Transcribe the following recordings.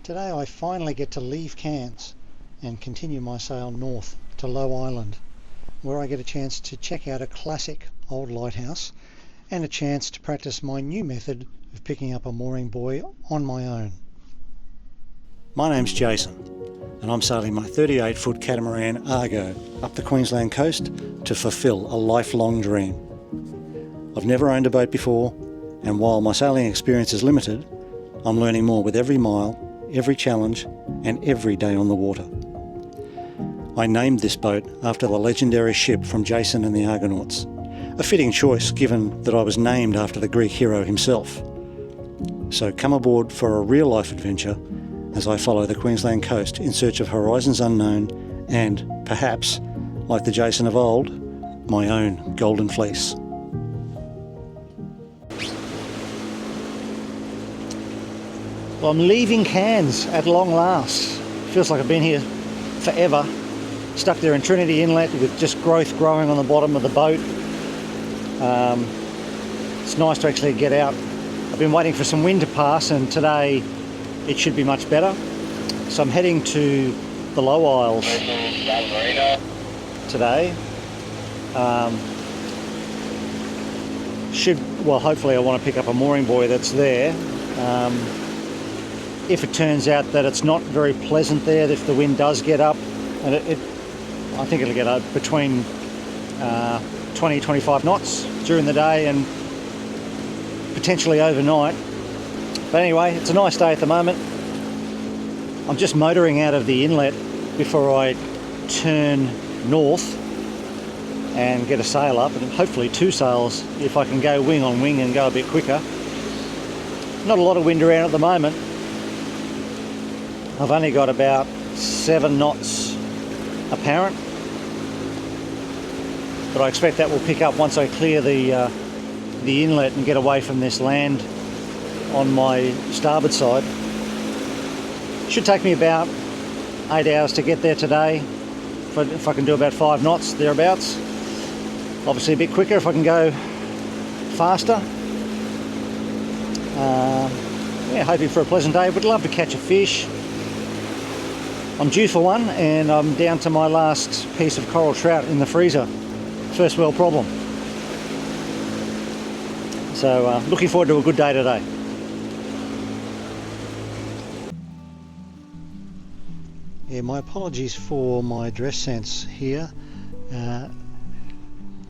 Today I finally get to leave Cairns and continue my sail north to Low Island, where I get a chance to check out a classic old lighthouse and a chance to practice my new method of picking up a mooring buoy on my own. My name's Jason, and I'm sailing my 38-foot catamaran Argo up the Queensland coast to fulfil a lifelong dream. I've never owned a boat before, and while my sailing experience is limited, I'm learning more with every mile, every challenge, and every day on the water. I named this boat after the legendary ship from Jason and the Argonauts, a fitting choice given that I was named after the Greek hero himself. So come aboard for a real-life adventure as I follow the Queensland coast in search of horizons unknown and, perhaps, like the Jason of old, my own golden fleece. Well, I'm leaving Cairns at long last. Feels like I've been here forever. Stuck there in Trinity Inlet with just growth growing on the bottom of the boat. It's nice to actually get out. I've been waiting for some wind to pass, and today it should be much better. So I'm heading to the Low Isles today. Hopefully I want to pick up a mooring buoy that's there. If it turns out that it's not very pleasant there, if the wind does get up, and I think it'll get up between 20-25 knots during the day and potentially overnight. But anyway, it's a nice day at the moment. I'm just motoring out of the inlet before I turn north and get a sail up, and hopefully two sails if I can go wing on wing and go a bit quicker. Not a lot of wind around at the moment. I've only got about 7 knots apparent, but I expect that will pick up once I clear the inlet and get away from this land on my starboard side. Should take me about 8 hours to get there today, if I can do about 5 knots thereabouts. Obviously a bit quicker if I can go faster. Hoping for a pleasant day. Would love to catch a fish. I'm due for one, and I'm down to my last piece of coral trout in the freezer. First world problem. So looking forward to a good day today. Yeah, my apologies for my dress sense here.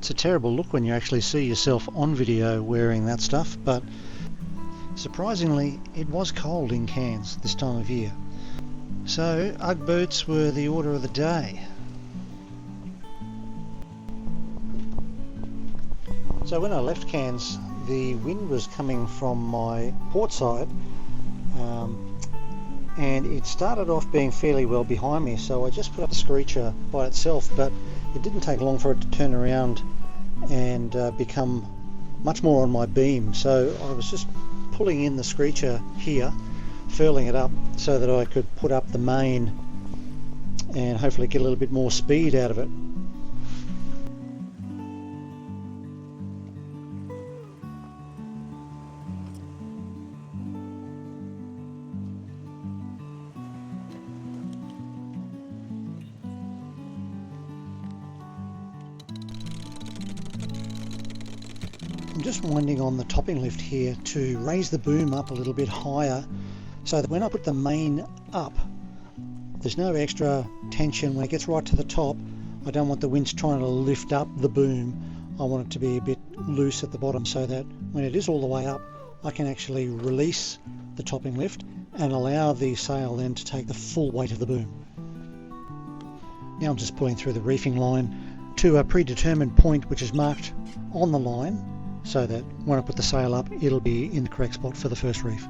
It's a terrible look when you actually see yourself on video wearing that stuff, but surprisingly it was cold in Cairns this time of year. So Ugg boots were the order of the day. So when I left Cairns, the wind was coming from my port side, and it started off being fairly well behind me, so I just put up the screecher by itself, but it didn't take long for it to turn around and become much more on my beam. So I was just pulling in the screecher here, furling it up so that I could put up the main and hopefully get a little bit more speed out of it. I'm just winding on the topping lift here to raise the boom up a little bit higher so that when I put the main up, there's no extra tension. When it gets right to the top, I don't want the winch trying to lift up the boom. I want it to be a bit loose at the bottom so that when it is all the way up, I can actually release the topping lift and allow the sail then to take the full weight of the boom. Now I'm just pulling through the reefing line to a predetermined point which is marked on the line so that when I put the sail up, it'll be in the correct spot for the first reef.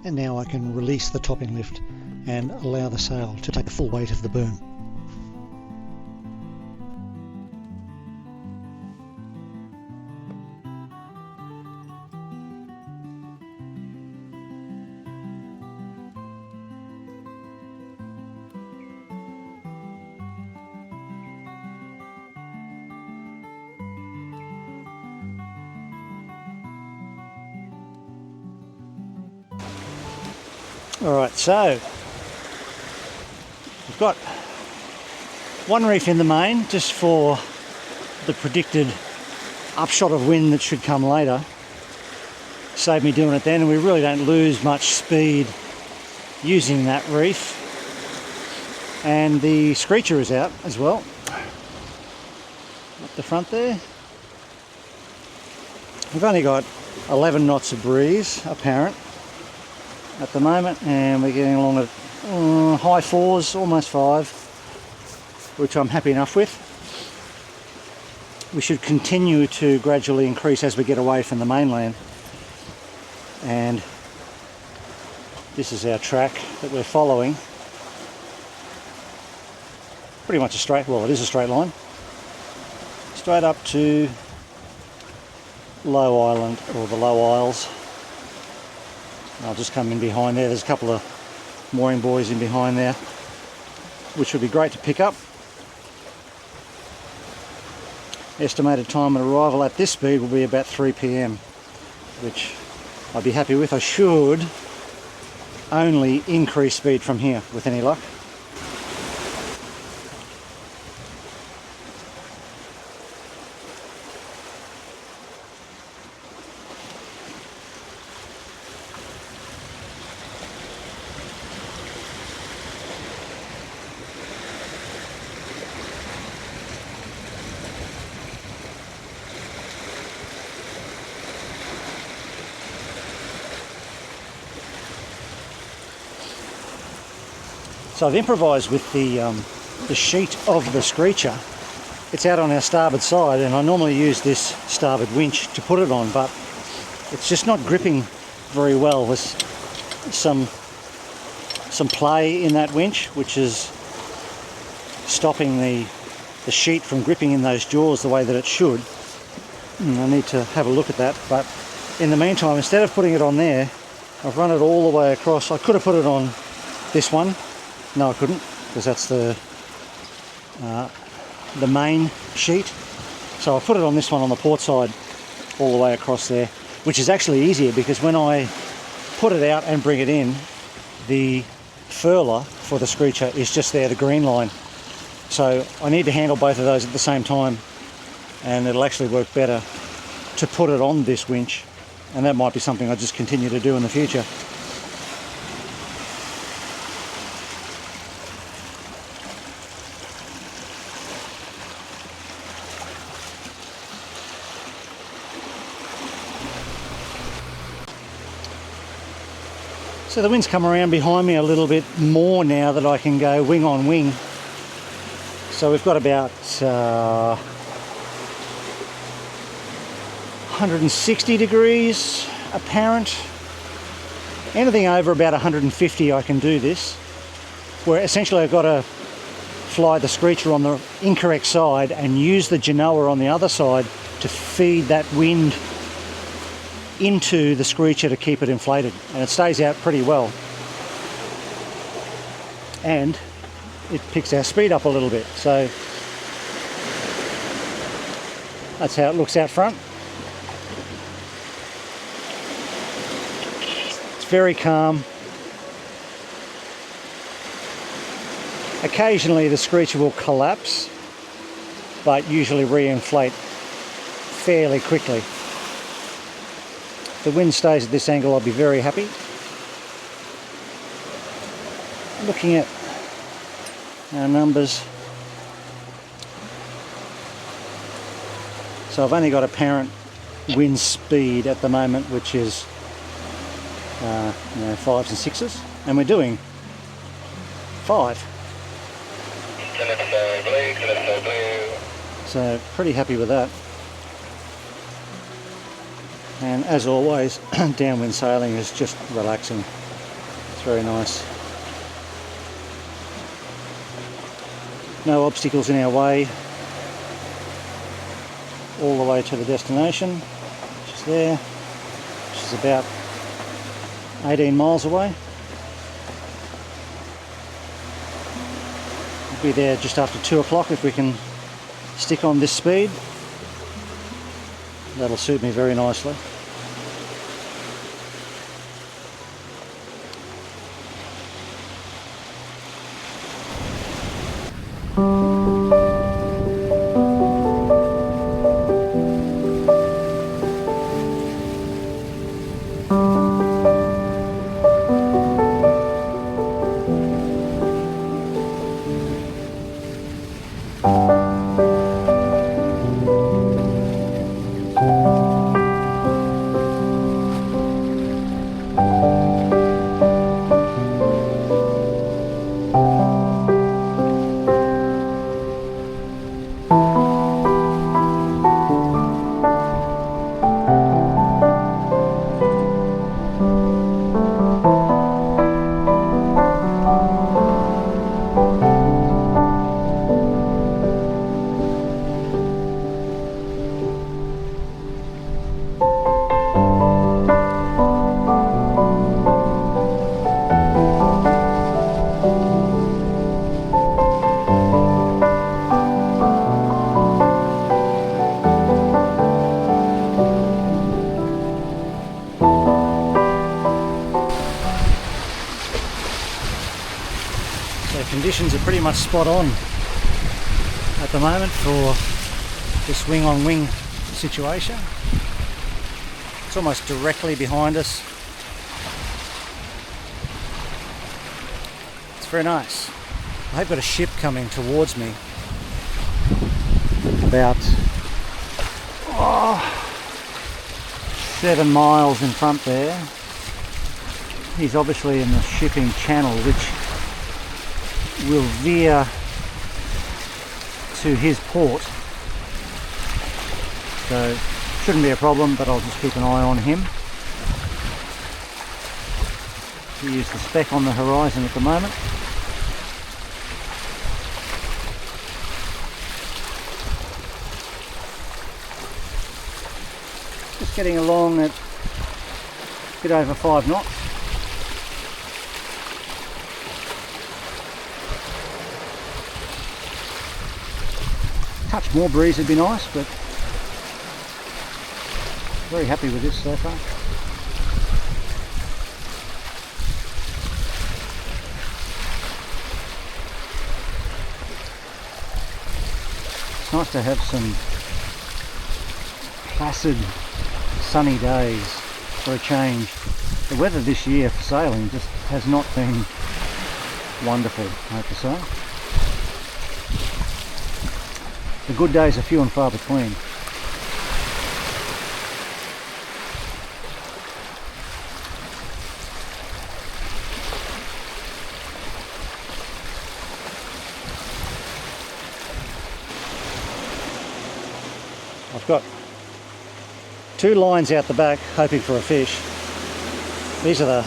and now I can release the topping lift and allow the sail to take the full weight of the boom. Alright, so we've got one reef in the main just for the predicted upshot of wind that should come later. Save me doing it then, and we really don't lose much speed using that reef. And the screecher is out as well, up the front there. We've only got 11 knots of breeze apparent at the moment, and we're getting along at high 4s, almost 5, which I'm happy enough with. We should continue to gradually increase as we get away from the mainland, and this is our track that we're following. Pretty much a straight, well, it is a straight line, straight up to Low Island, or the Low Isles. I'll just come in behind there. There's a couple of mooring buoys in behind there, which would be great to pick up. Estimated time of arrival at this speed will be about 3 p.m, which I'd be happy with. I should only increase speed from here with any luck. So I've improvised with the sheet of the screecher. It's out on our starboard side, and I normally use this starboard winch to put it on, but it's just not gripping very well. There's some play in that winch, which is stopping the sheet from gripping in those jaws the way that it should. I need to have a look at that, but in the meantime, instead of putting it on there, I've run it all the way across. I could have put it on this one. No, I couldn't, because that's the main sheet. So I put it on this one on the port side all the way across there, which is actually easier because when I put it out and bring it in, the furler for the screecher is just there, the green line. So I need to handle both of those at the same time, and it'll actually work better to put it on this winch, and that might be something I just continue to do in the future. So the wind's come around behind me a little bit more now that I can go wing on wing. So we've got about 160 degrees apparent. Anything over about 150 I can do this, where essentially I've got to fly the screecher on the incorrect side and use the genoa on the other side to feed that wind into the screecher to keep it inflated, and it stays out pretty well, and it picks our speed up a little bit. So that's how it looks out front. It's very calm. Occasionally the screecher will collapse, but usually re-inflate fairly quickly. If the wind stays at this angle, I'll be very happy. Looking at our numbers, so I've only got apparent wind speed at the moment, which is 5s and 6s, and we're doing 5. So pretty happy with that. And as always, downwind sailing is just relaxing. It's very nice. No obstacles in our way. All the way to the destination, which is there, which is about 18 miles away. We'll be there just after 2 o'clock if we can stick on this speed. That'll suit me very nicely. Conditions are pretty much spot on at the moment for this wing on wing situation. It's almost directly behind us. It's very nice. I've got a ship coming towards me about 7 miles in front there. He's obviously in the shipping channel, which will veer to his port, so shouldn't be a problem, but I'll just keep an eye on him. He is the speck on the horizon at the moment. Just getting along at a bit over 5 knots. Touch more breeze would be nice, but very happy with this so far. It's nice to have some placid, sunny days for a change. The weather this year for sailing just has not been wonderful, I have to say. The good days are few and far between. I've got 2 lines out the back hoping for a fish. These are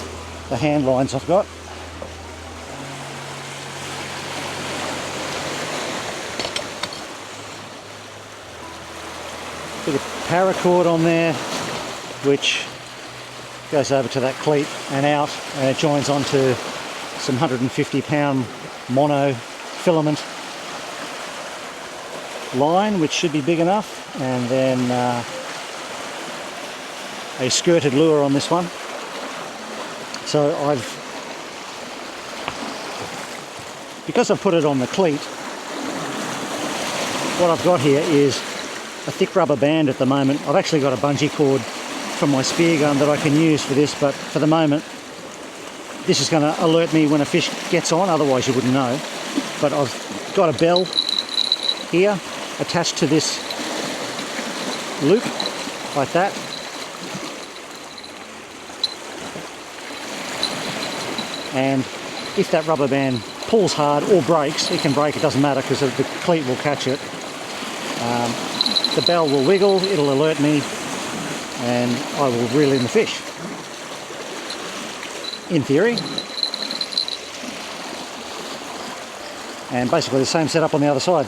the hand lines I've got. Bit of paracord on there, which goes over to that cleat and out, and it joins onto some 150-pound mono filament line, which should be big enough, and then a skirted lure on this one. So because I've put it on the cleat, what I've got here is a thick rubber band at the moment. I've actually got a bungee cord from my spear gun that I can use for this, but for the moment this is going to alert me when a fish gets on, otherwise you wouldn't know. But I've got a bell here attached to this loop like that, and if that rubber band pulls hard or breaks, it can break, it doesn't matter because the cleat will catch it. The bell will wiggle, it'll alert me, and I will reel in the fish. In theory, And basically the same setup on the other side.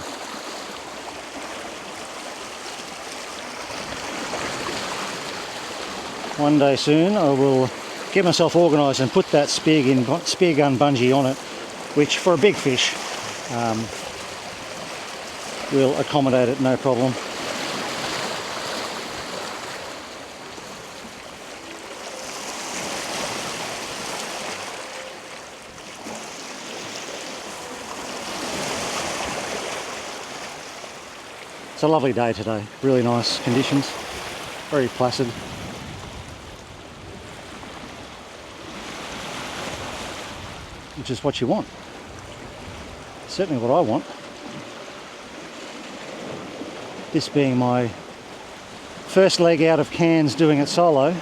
One day soon I will get myself organised and put that spear gun bungee on it, which for a big fish will accommodate it no problem. It's a lovely day today, really nice conditions, very placid. Which is what you want. Certainly what I want. This being my first leg out of Cairns doing it solo.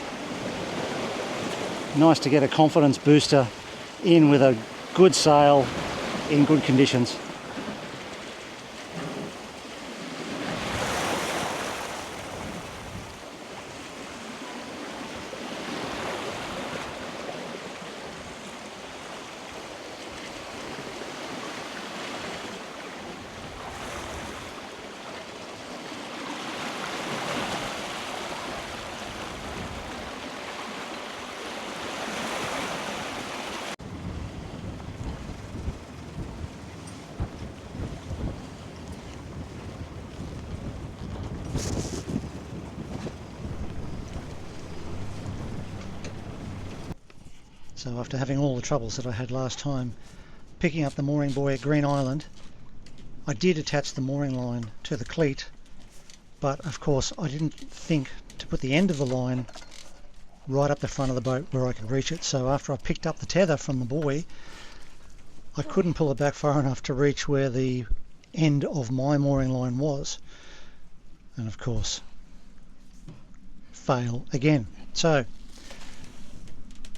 Nice to get a confidence booster in with a good sail in good conditions. So after having all the troubles that I had last time picking up the mooring buoy at Green Island, I did attach the mooring line to the cleat, but of course I didn't think to put the end of the line right up the front of the boat where I could reach it. So after I picked up the tether from the buoy, I couldn't pull it back far enough to reach where the end of my mooring line was, and of course fail again. So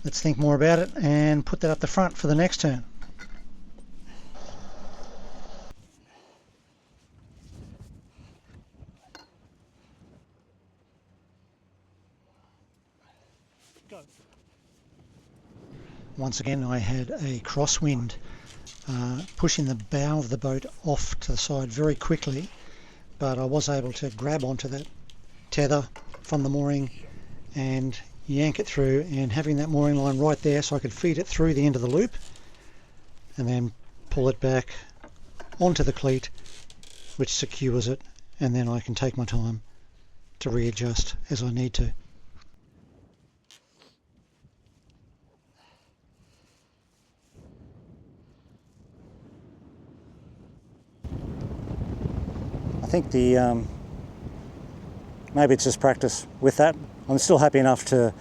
let's think more about it and put that up the front for the next turn. Go. Once again I had a crosswind pushing the bow of the boat off to the side very quickly, but I was able to grab onto that tether from the mooring and yank it through, and having that mooring line right there so I could feed it through the end of the loop and then pull it back onto the cleat, which secures it, and then I can take my time to readjust as I need to. I think the maybe it's just practice with that. I'm still happy enough to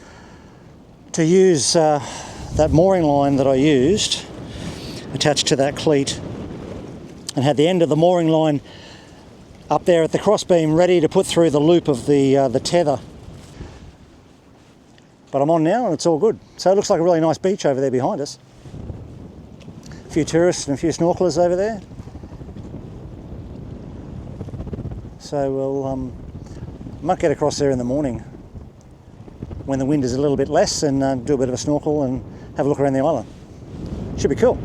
use that mooring line that I used attached to that cleat, and had the end of the mooring line up there at the crossbeam ready to put through the loop of the tether. But I'm on now and it's all good. So it looks like a really nice beach over there behind us. A few tourists and a few snorkelers over there. So we'll might get across there in the morning when the wind is a little bit less, and do a bit of a snorkel and have a look around the island. Should be cool.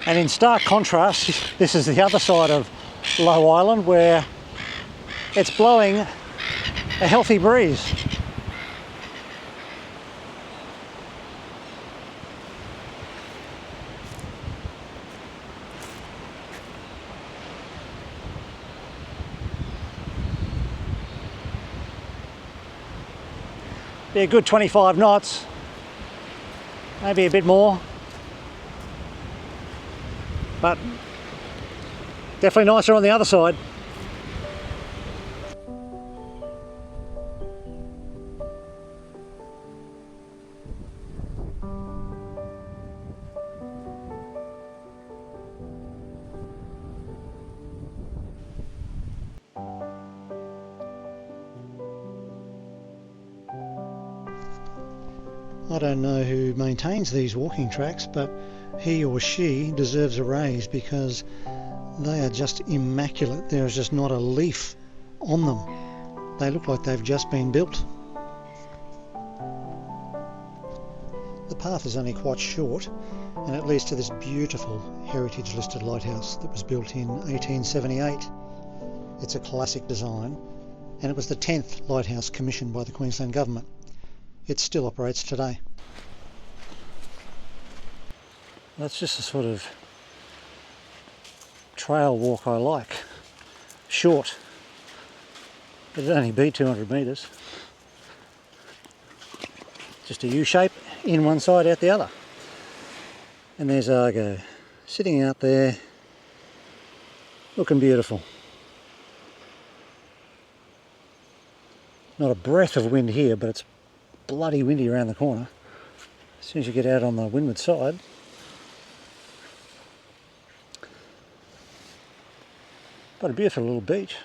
And in stark contrast, this is the other side of Low Island where it's blowing a healthy breeze. Be a good 25 knots, maybe a bit more. But definitely nicer on the other side. I don't know who maintains these walking tracks, but he or she deserves a raise because they are just immaculate. There is just not a leaf on them. They look like they've just been built. The path is only quite short, and it leads to this beautiful heritage listed lighthouse that was built in 1878. It's a classic design, and it was the 10th lighthouse commissioned by the Queensland government. It still operates today. That's just the sort of trail walk I like. Short. It'd only be 200 metres. Just a U shape, in one side, out the other. And there's Argo, sitting out there, looking beautiful. Not a breath of wind here, but it's bloody windy around the corner. As soon as you get out on the windward side, but a beautiful little beach.